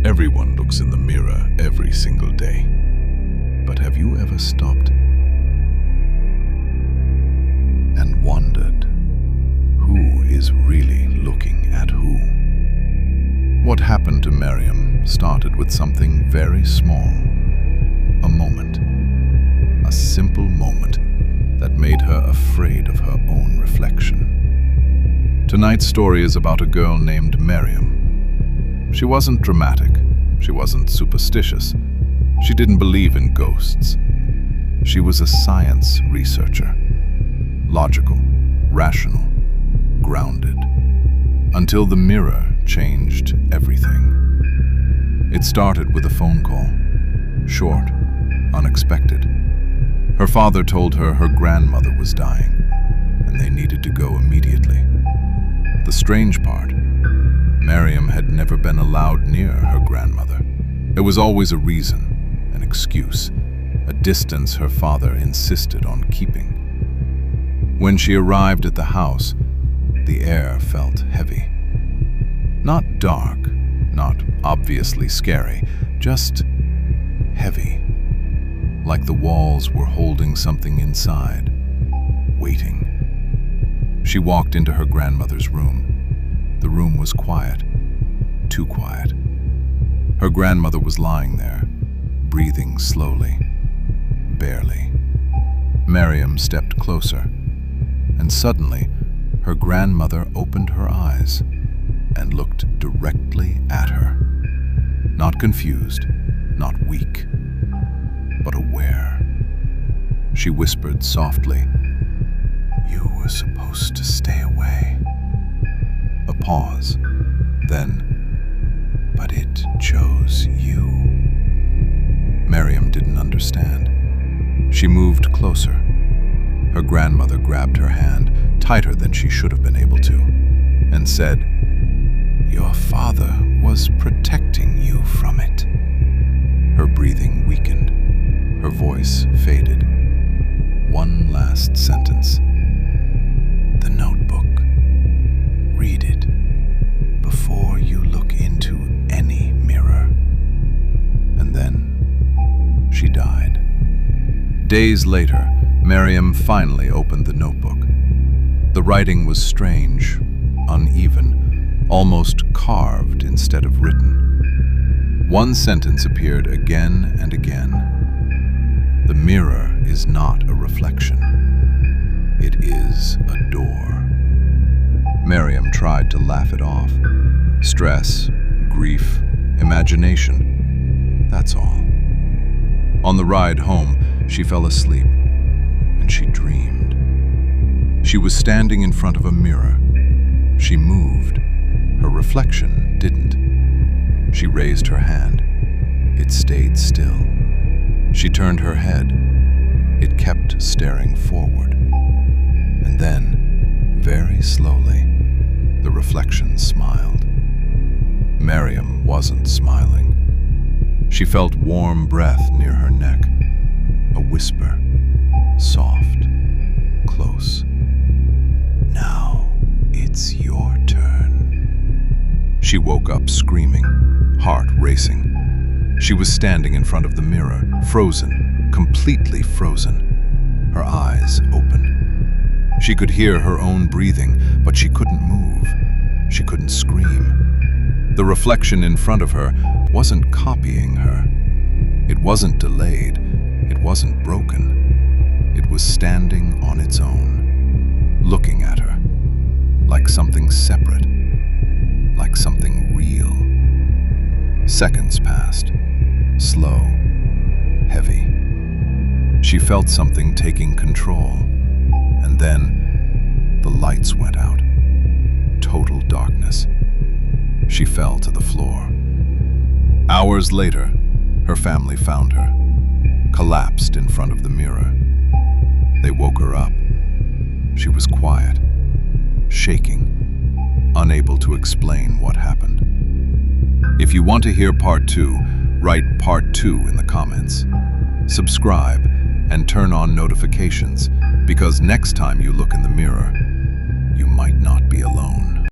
Everyone looks in the mirror every single day. But have you ever stopped and wondered who is really looking at who? What happened to Miriam started with something very small. A moment. A simple moment that made her afraid of her own reflection. Tonight's story is about a girl named Miriam. She wasn't dramatic. She wasn't superstitious. She didn't believe in ghosts. She was a science researcher. Logical, rational, grounded. Until the mirror changed everything. It started with a phone call. Short, unexpected. Her father told her her grandmother was dying, and they needed to go immediately. The strange part, Miriam had never been allowed near her grandmother. There was always a reason, an excuse, a distance her father insisted on keeping. When she arrived at the house, the air felt heavy. Not dark, not obviously scary, just heavy. Like the walls were holding something inside, waiting. She walked into her grandmother's room. The room was quiet, too quiet. Her grandmother was lying there, breathing slowly, barely. Miriam stepped closer, and suddenly her grandmother opened her eyes and looked directly at her. Not confused, not weak, but aware. She whispered softly, "You were supposed to stay away." A pause, then, "But it chose you." Miriam didn't understand. She moved closer. Her grandmother grabbed her hand, tighter than she should have been able to, and said, "Your father was protecting you from it." Her breathing weakened. Her voice faded. One last sentence. "The notebook. Read it before you look into any mirror." And then she died. Days later, Miriam finally opened the notebook. The writing was strange, uneven, almost carved instead of written. One sentence appeared again and again. "The mirror is not a reflection. It is a door." Miriam tried to laugh it off. Stress, grief, imagination. That's all. On the ride home, she fell asleep, and she dreamed. She was standing in front of a mirror. She moved. Her reflection didn't. She raised her hand. It stayed still. She turned her head. It kept staring forward. And then, very slowly, the reflection smiled. Miriam wasn't smiling. She felt warm breath near her neck. A whisper, soft, close. "Now it's your turn." She woke up screaming, heart racing. She was standing in front of the mirror, frozen, completely frozen. Her eyes open. She could hear her own breathing, but she couldn't move. She couldn't scream. The reflection in front of her wasn't copying her. It wasn't delayed. It wasn't broken. It was standing on its own, looking at her, like something separate, like something real. Seconds passed, slow, heavy. She felt something taking control. And then, the lights went out. Total darkness. She fell to the floor. Hours later, her family found her, collapsed in front of the mirror. They woke her up. She was quiet, shaking, unable to explain what happened. If you want to hear part 2, write part 2 in the comments. Subscribe and turn on notifications, because next time you look in the mirror, you might not be alone.